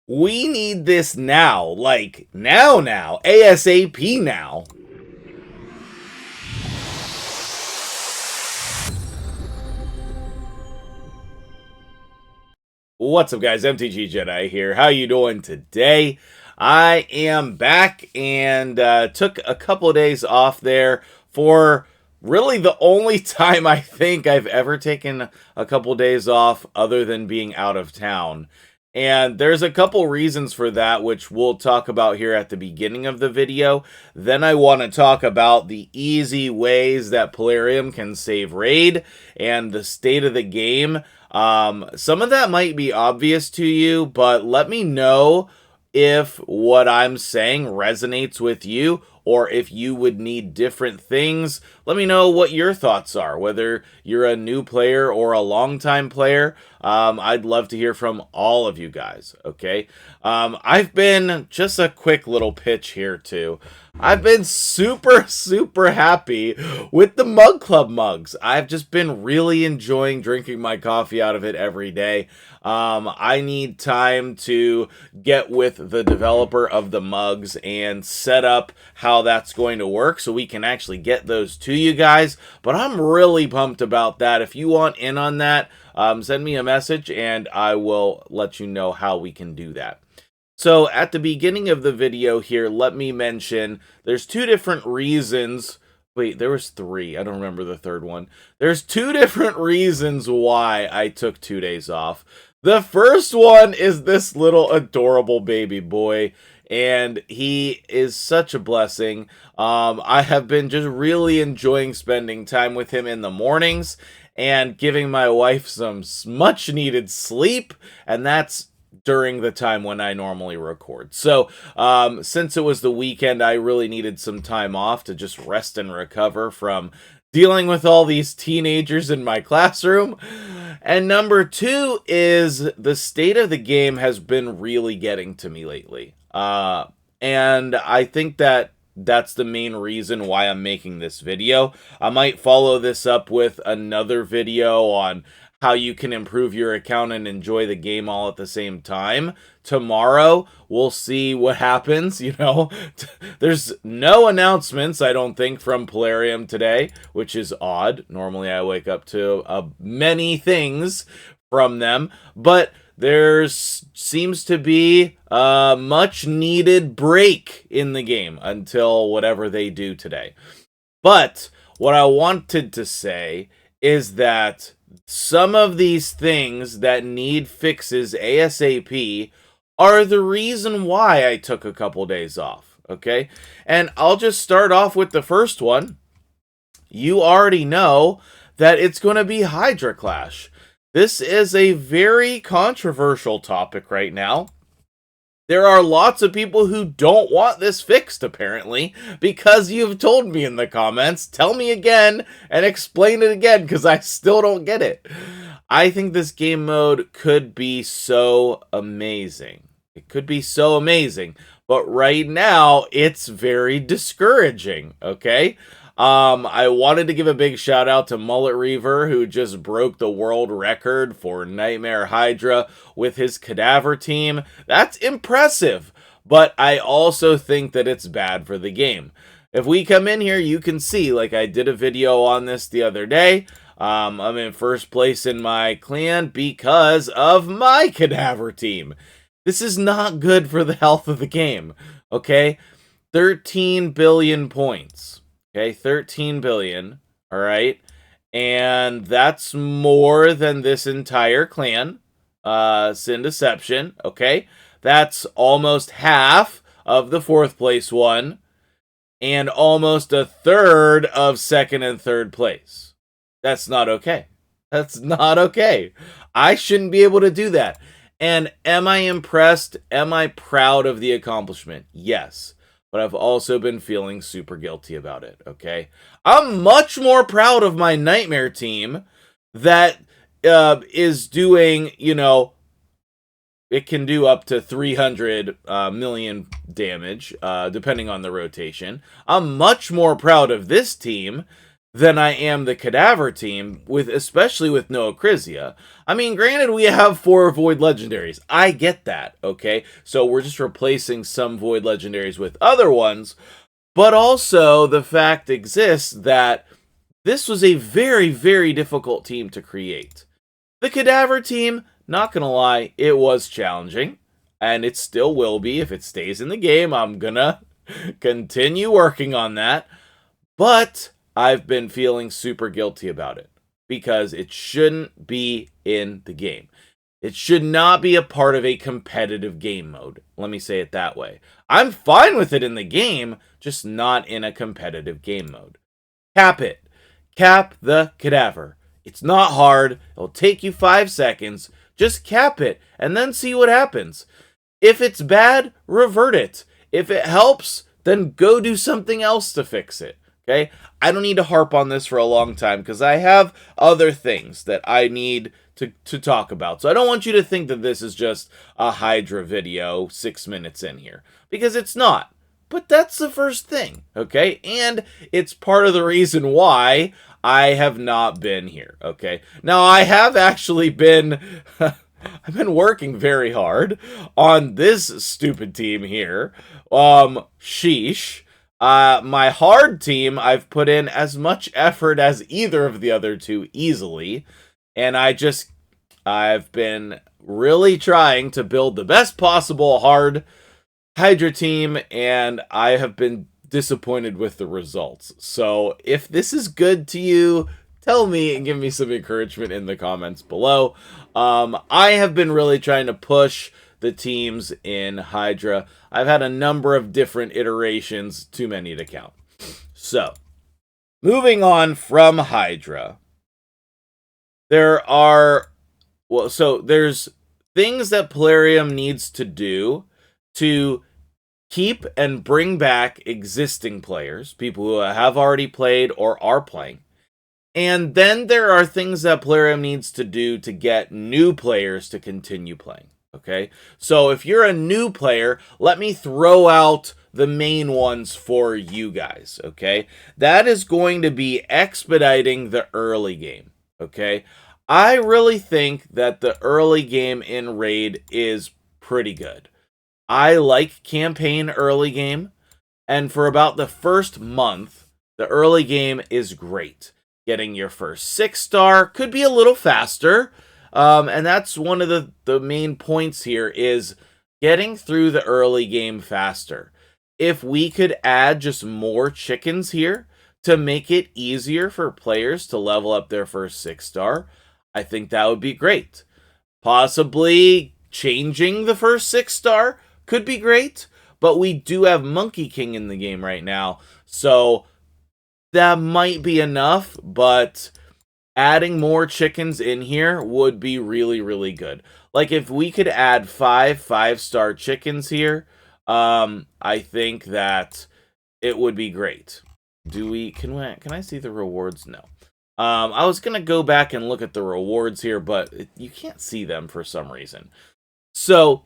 We need this now. Like, now. ASAP now. What's up, guys? MtgJedi here. How you doing today? I am back and took a couple of days off there for really the only time I think I've ever taken a couple days off other than being out of town. And there's a couple reasons for that, which we'll talk about here at the beginning of the video. Then I want to talk about the easy ways that Plarium can save raid and the state of the game. Some of that might be obvious to you, but let me know if what I'm saying resonates with you, or if you would need different things. Let me know what your thoughts are, whether you're a new player or a longtime player. I'd love to hear from all of you guys, okay? I've been, just a quick little pitch here too, I've been super happy with the Mug Club mugs. I've just been really enjoying drinking my coffee out of it every day. I need time to get with the developer of the mugs and set up how that's going to work so we can actually get those to you guys. But I'm really pumped about that. If you want in on that, send me a message and I will let you know how we can do that. So at the beginning of the video here, let me mention there's two different reasons. Wait, there was three. I don't remember the third one. There's two different reasons why I took 2 days off. The first one is this little adorable baby boy, and he is such a blessing. I have been just really enjoying spending time with him in the mornings and giving my wife some much needed sleep, and that's during the time when I normally record. So, since it was the weekend, I really needed some time off to just rest and recover from dealing with all these teenagers in my classroom. And number two is the state of the game has been really getting to me lately. And I think that that's the main reason why I'm making this video. I might follow this up with another video on how you can improve your account and enjoy the game all at the same time. Tomorrow, we'll see what happens. You know, there's no announcements, I don't think, from Plarium today, which is odd. Normally, I wake up to many things from them, but there seems to be a much needed break in the game until whatever they do today. But what I wanted to say is that some of these things that need fixes ASAP are the reason why I took a couple days off, okay? And I'll just start off with the first one. You already know that it's going to be Hydra Clash. This is a very controversial topic right now. There are lots of people who don't want this fixed, apparently, because you've told me in the comments. Tell me again and explain it again, because I still don't get it. I think this game mode could be so amazing. It could be so amazing, but right now, it's very discouraging, okay? I wanted to give a big shout out to Mullet Reaver, who just broke the world record for Nightmare Hydra with his cadaver team. That's impressive, but I also think that it's bad for the game. If we come in here, you can see, like I did a video on this the other day, I'm in first place in my clan because of my cadaver team. This is not good for the health of the game, okay? 13 billion points. Okay, 13 billion, all right? And that's more than this entire clan, Sin Deception, okay? That's almost half of the fourth place one, and almost a third of second and third place. That's not okay. That's not okay. I shouldn't be able to do that. And am I impressed? Am I proud of the accomplishment? Yes. But I've also been feeling super guilty about it, okay? I'm much more proud of my Nightmare team that is doing, you know, it can do up to 300 million damage, depending on the rotation. I'm much more proud of this team than I am the Cadaver team, especially with no Acrizia. I mean, granted, we have 4 Void Legendaries. I get that, okay? So we're just replacing some Void Legendaries with other ones, but also the fact exists that this was a very, very difficult team to create. The Cadaver team, not gonna lie, it was challenging, and it still will be if it stays in the game. I'm gonna continue working on that, but I've been feeling super guilty about it because it shouldn't be in the game. It should not be a part of a competitive game mode. Let me say it that way. I'm fine with it in the game, just not in a competitive game mode. Cap it. Cap the Cadaver. It's not hard. It'll take you 5 seconds. Just cap it and then see what happens. If it's bad, revert it. If it helps, then go do something else to fix it. Okay? I don't need to harp on this for a long time because I have other things that I need to talk about. So I don't want you to think that this is just a Hydra video 6 minutes in here, because it's not. But that's the first thing, okay? And it's part of the reason why I have not been here, okay? Now, I have actually been... I've been working very hard on this stupid team here. Sheesh. My hard team, I've put in as much effort as either of the other two easily. And I've been really trying to build the best possible hard Hydra team, and I have been disappointed with the results. So if this is good to you, tell me and give me some encouragement in the comments below. I have been really trying to push the teams in Hydra. I've had a number of different iterations, too many to count. So, moving on from Hydra, there's things that Plarium needs to do to keep and bring back existing players, people who have already played or are playing. And then there are things that Plarium needs to do to get new players to continue playing, okay? So if you're a new player, let me throw out the main ones for you guys, okay? That is going to be expediting the early game, okay? I really think that the early game in Raid is pretty good. I like campaign early game, and for about the first month, the early game is great. Getting your first 6-star could be a little faster, and that's one of the main points here is getting through the early game faster. If we could add just more chickens here to make it easier for players to level up their first 6-star, I think that would be great. Possibly changing the first 6-star could be great, but we do have Monkey King in the game right now, so that might be enough, but adding more chickens in here would be really, really good. Like, if we could add 5-star chickens here, I think that it would be great. Can I see the rewards? No. I was going to go back and look at the rewards here, but you can't see them for some reason. So,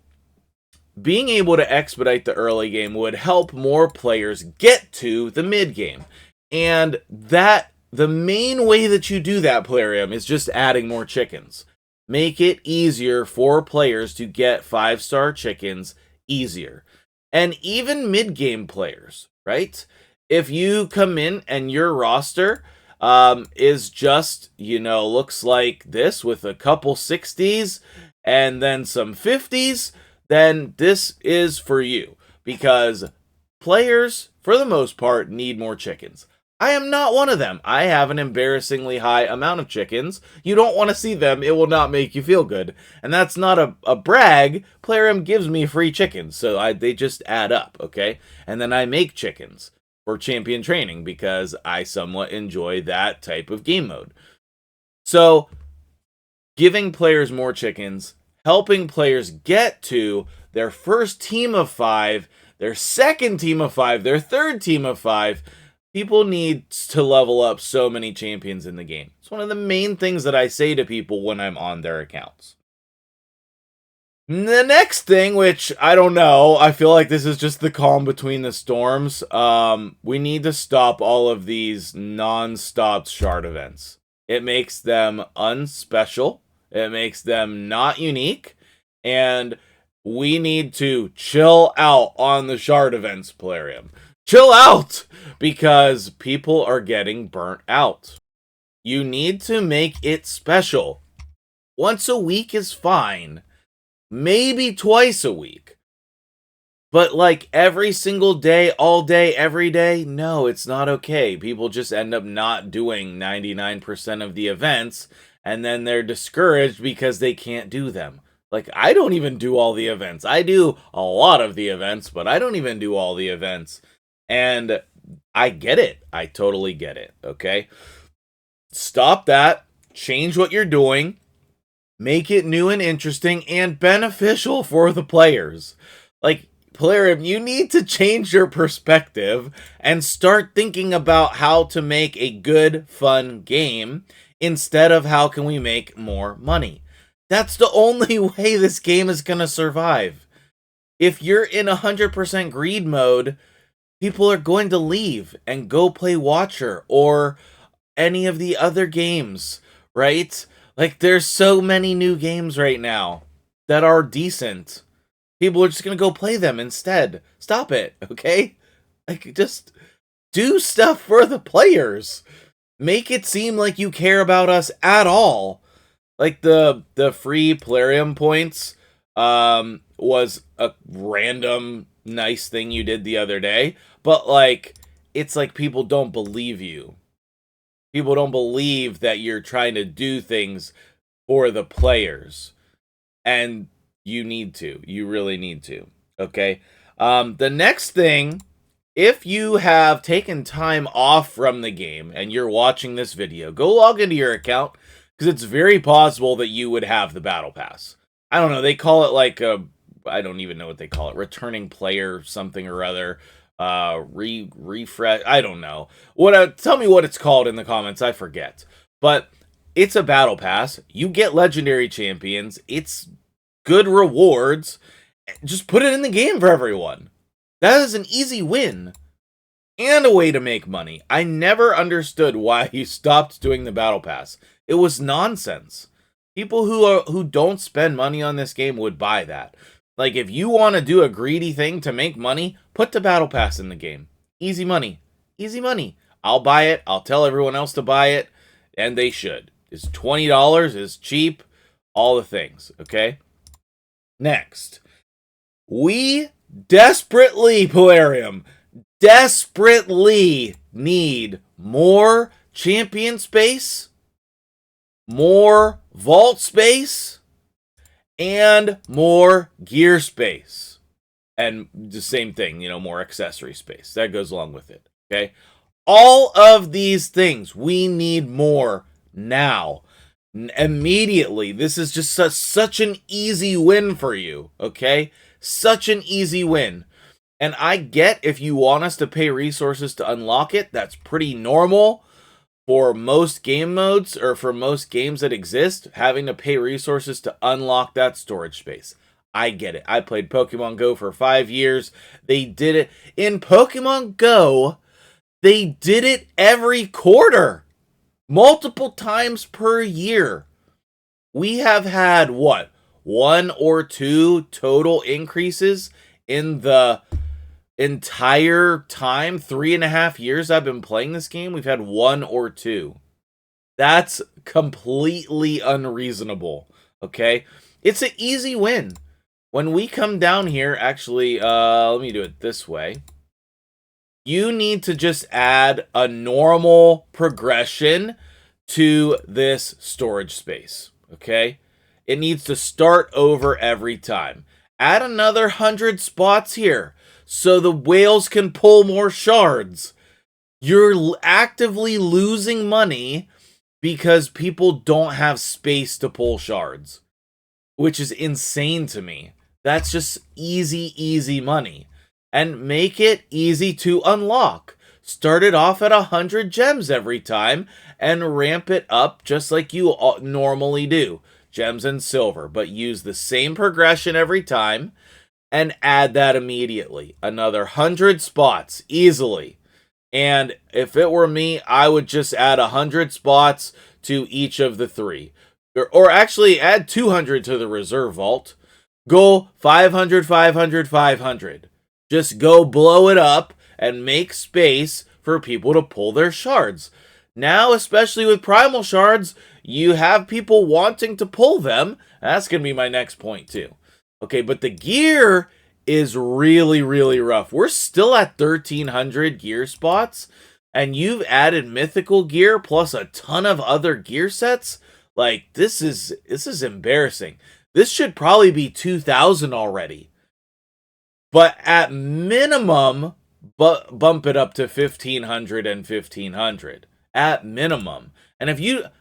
being able to expedite the early game would help more players get to the mid game. And the main way that you do that, Plarium, is just adding more chickens. Make it easier for players to get 5-star chickens easier. And even mid-game players, right? If you come in and your roster is just, looks like this with a couple 60s and then some 50s, then this is for you. Because players, for the most part, need more chickens. I am not one of them. I have an embarrassingly high amount of chickens. You don't want to see them. It will not make you feel good. And that's not a brag. Plarium gives me free chickens, so they just add up, okay? And then I make chickens for champion training because I somewhat enjoy that type of game mode. So, giving players more chickens, helping players get to their first team of 5, their second team of 5, their third team of 5, people need to level up so many champions in the game. It's one of the main things that I say to people when I'm on their accounts. The next thing, which I don't know, I feel like this is just the calm between the storms. We need to stop all of these non-stop shard events. It makes them unspecial. It makes them not unique. And we need to chill out on the shard events, Plarium. Chill out! Because people are getting burnt out. You need to make it special. Once a week is fine. Maybe twice a week. But like every single day, all day, every day, no, it's not okay. People just end up not doing 99% of the events, and then they're discouraged because they can't do them. Like, I don't even do all the events. I do a lot of the events, but I don't even do all the events. And I get it. I totally get it, okay? Stop that. Change what you're doing. Make it new and interesting and beneficial for the players. Like, Plarium, you need to change your perspective and start thinking about how to make a good, fun game instead of how can we make more money. That's the only way this game is going to survive. If you're in 100% greed mode, people are going to leave and go play Watcher or any of the other games, right? Like, there's so many new games right now that are decent. People are just going to go play them instead. Stop it, okay? Like, just do stuff for the players. Make it seem like you care about us at all. Like, the free Plarium points was a random nice thing you did the other day. But, like, it's like people don't believe you. People don't believe that you're trying to do things for the players. And you need to. You really need to. Okay? The next thing, if you have taken time off from the game and you're watching this video, go log into your account because it's very possible that you would have the Battle Pass. I don't know. They call it like a... I don't even know what they call it. Returning player something or other. Refresh, I don't know. Tell me what it's called in the comments, I forget. But it's a battle pass. You get legendary champions. It's good rewards. Just put it in the game for everyone. That is an easy win. And a way to make money. I never understood why you stopped doing the battle pass. It was nonsense. People who don't spend money on this game would buy that. Like, if you want to do a greedy thing to make money, put the Battle Pass in the game. Easy money. Easy money. I'll buy it. I'll tell everyone else to buy it. And they should. It's $20. It's cheap. All the things. Okay? Next. We desperately, Plarium, desperately need more champion space, more vault space, and more gear space. And the same thing, you know, more accessory space. That goes along with it, okay? All of these things, we need more now. Immediately. This is just such an easy win for you, okay? Such an easy win. And I get if you want us to pay resources to unlock it, that's pretty normal. For most game modes, or for most games that exist, having to pay resources to unlock that storage space. I get it. I played Pokemon Go for 5 years. They did it. In Pokemon Go, they did it every quarter. Multiple times per year. We have had, what, 1 or 2 total increases in the entire time, 3.5 years I've been playing this game. We've had 1 or 2. That's completely unreasonable, okay? It's an easy win. When we come down here, actually, let me do it this way. You need to just add a normal progression to this storage space, okay? It needs to start over every time. Add another 100 spots here so the whales can pull more shards. You're actively losing money because people don't have space to pull shards, which is insane to me. That's just easy money. And make it easy to unlock. Start it off at 100 gems every time and ramp it up just like you normally do. gems, and silver, but use the same progression every time and add that immediately. Another 100 spots easily. And if it were me, I would just add 100 spots to each of the three. Or actually add 200 to the reserve vault. Go 500, 500, 500. Just go blow it up and make space for people to pull their shards. Now, especially with primal shards, you have people wanting to pull them. That's going to be my next point too. Okay, but the gear is really, really rough. We're still at 1,300 gear spots, and you've added mythical gear plus a ton of other gear sets. Like, this is embarrassing. This should probably be 2,000 already. But at minimum, bump it up to 1,500 and 1,500. At minimum. And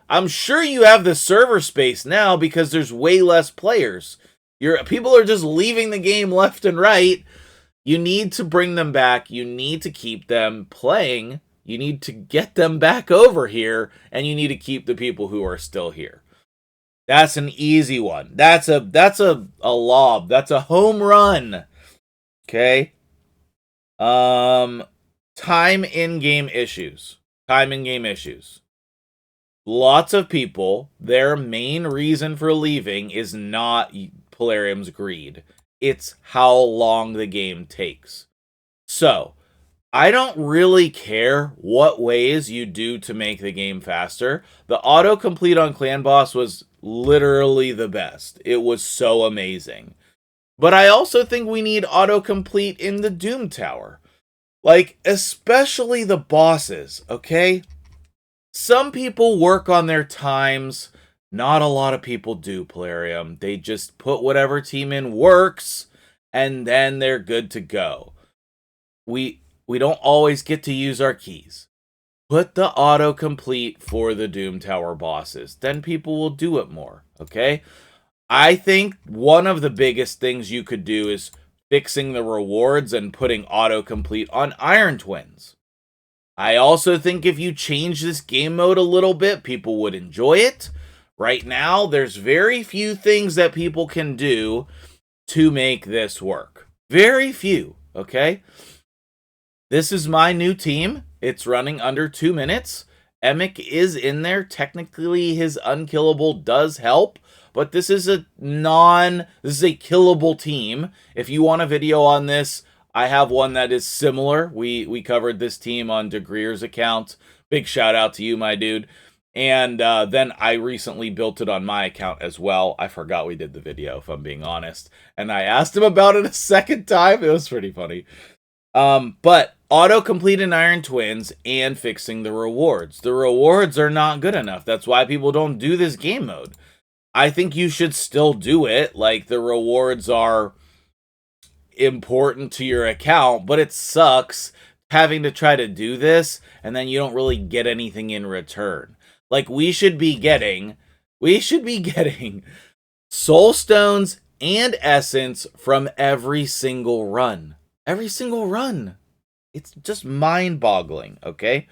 I'm sure you have the server space now because there's way less players. People are just leaving the game left and right. You need to bring them back. You need to keep them playing. You need to get them back over here, and you need to keep the people who are still here. That's an easy one. That's a lob. That's a home run. Okay. Time in-game issues. Lots of people, their main reason for leaving is not Plarium's greed. It's how long the game takes. So, I don't really care what ways you do to make the game faster. The autocomplete on Clan Boss was literally the best. It was so amazing. But I also think we need autocomplete in the Doom Tower. Like, especially the bosses, okay? Some people work on their times. Not a lot of people do, Plarium. They just put whatever team in works, and then they're good to go. We don't always get to use our keys. Put the autocomplete for the Doom Tower bosses. Then people will do it more, okay? I think one of the biggest things you could do is fixing the rewards and putting autocomplete on Iron Twins. I also think if you change this game mode a little bit, people would enjoy it. Right now, there's very few things that people can do to make this work. Very few, okay? This is my new team. It's running under 2 minutes. Emic is in there. Technically, his unkillable does help, but this is a killable team. If you want a video on this, I have one that is similar. We covered this team on DeGreer's account. Big shout out to you, my dude. And then I recently built it on my account as well. I forgot we did the video, if I'm being honest. And I asked him about it a second time. It was pretty funny. But autocomplete in Iron Twins and fixing the rewards. The rewards are not good enough. That's why people don't do this game mode. I think you should still do it. Like, the rewards are important to your account, but it sucks having to try to do this and then you don't really get anything in return. Like, we should be getting soul stones and essence from every single run. Every single run. It's just mind-boggling, okay?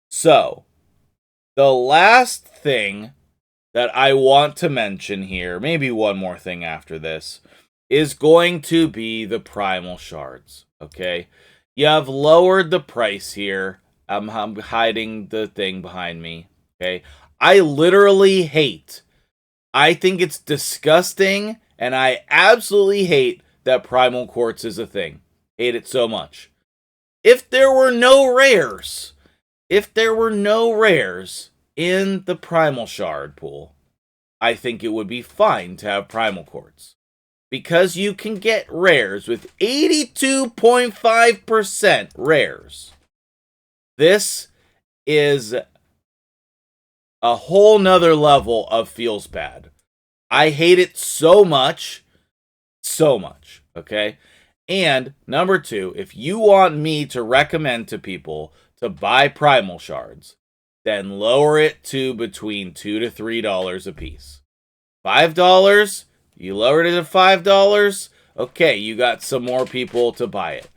So, the last thing that I want to mention here, maybe one more thing after this, is going to be the primal shards, okay? You have lowered the price here. I'm hiding the thing behind me, okay? I literally I think it's disgusting, and I absolutely hate that primal quartz is a thing. Hate it so much. If there were no rares in the primal shard pool, I think it would be fine to have primal quartz. Because you can get rares with 82.5% rares. This is a whole nother level of feels bad. I hate it so much, okay? And number 2, if you want me to recommend to people to buy primal shards, then lower it to between $2 to $3 a piece. $5, you lowered it to $5, okay, you got some more people to buy it.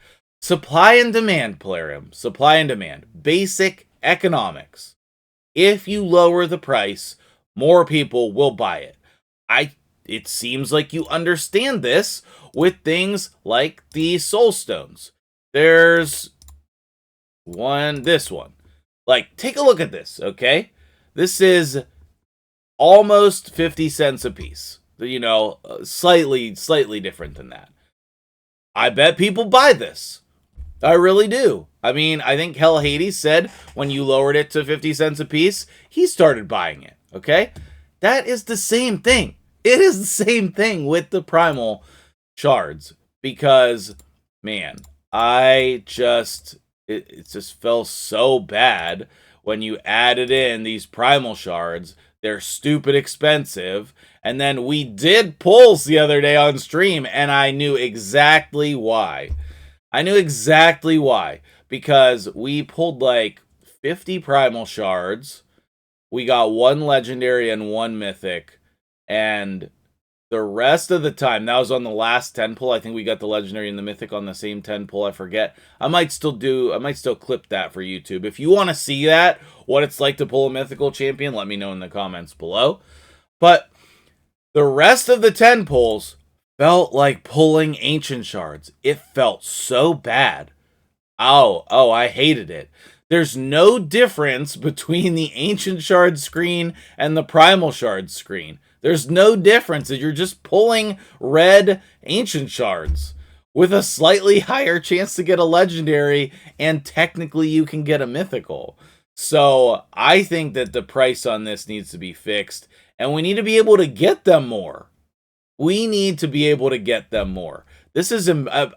Supply and demand, Plarium. Supply and demand. Basic economics. If you lower the price, more people will buy it. It seems like you understand this with things like the soul stones. There's this one. Like, take a look at this, okay? This is almost 50 cents a piece. You know, slightly different than that. I bet people buy this. I really do. I mean, I think Hell Hades said when you lowered it to 50 cents a piece, he started buying it, okay? That is the same thing. It is the same thing with the primal shards because, man, it just felt so bad when you added in these primal shards. They're stupid expensive. And then we did pulls the other day on stream, and I knew exactly why. Because we pulled like 50 primal shards. We got 1 legendary and 1 mythic. And the rest of the time, that was on the last 10 pull. I think we got the legendary and the mythic on the same 10 pull. I forget. I might still clip that for YouTube. If you want to see that, what it's like to pull a mythical champion, let me know in the comments below. But the rest of the 10 pulls felt like pulling ancient shards. It felt so bad. Oh, I hated it. There's no difference between the ancient shard screen and the primal shard screen. There's no difference. You're just pulling red ancient shards with a slightly higher chance to get a legendary, and technically you can get a mythical. So I think that the price on this needs to be fixed, and we need to be able to get them more. This is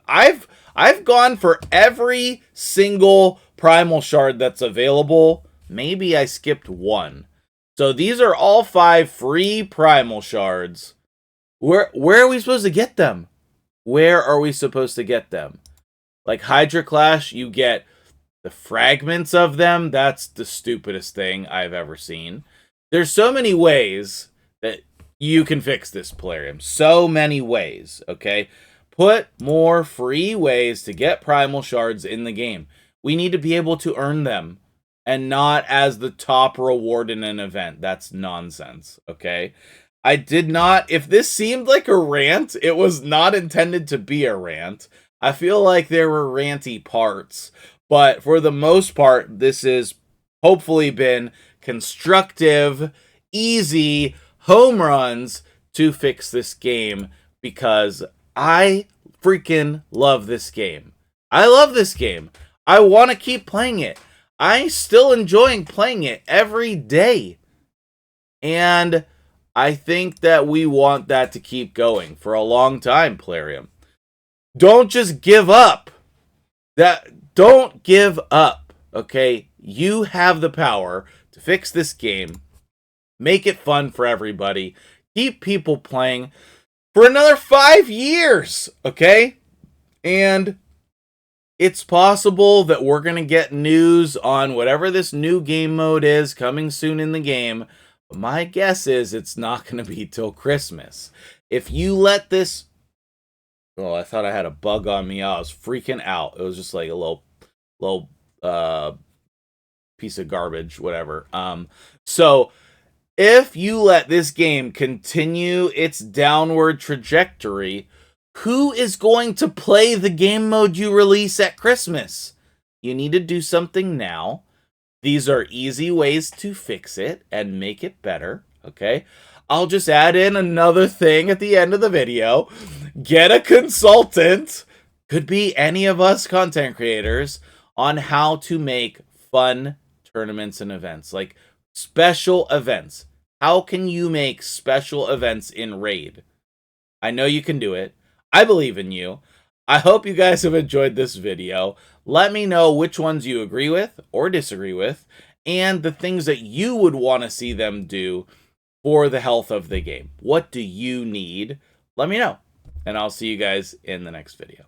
I've gone for every single primal shard that's available. Maybe I skipped one. So these are all 5 free primal shards. Where are we supposed to get them? Like Hydra Clash, you get the fragments of them. That's the stupidest thing I've ever seen. There's so many ways that you can fix this, Plarium. So many ways, okay? Put more free ways to get primal shards in the game. We need to be able to earn them, and not as the top reward in an event. That's nonsense, okay? If this seemed like a rant, it was not intended to be a rant. I feel like there were ranty parts, but for the most part, this has hopefully been constructive, easy home runs to fix this game, because I freaking love this game. I love this game. I want to keep playing it. I still enjoying playing it every day. And I think that we want that to keep going for a long time, Plarium. Don't just give up. Don't give up, okay? You have the power to fix this game. Make it fun for everybody. Keep people playing for another 5 years, okay? And it's possible that we're going to get news on whatever this new game mode is coming soon in the game. But my guess is it's not going to be till Christmas. If you let this... Oh, I thought I had a bug on me. I was freaking out. It was just like a little piece of garbage, whatever. So if you let this game continue its downward trajectory, who is going to play the game mode you release at Christmas? You need to do something now. These are easy ways to fix it and make it better, okay? I'll just add in another thing at the end of the video. Get a consultant, could be any of us content creators, on how to make fun tournaments and events, like special events. How can you make special events in Raid? I know you can do it. I believe in you. I hope you guys have enjoyed this video. Let me know which ones you agree with or disagree with, and the things that you would want to see them do for the health of the game. What do you need? Let me know, and I'll see you guys in the next video.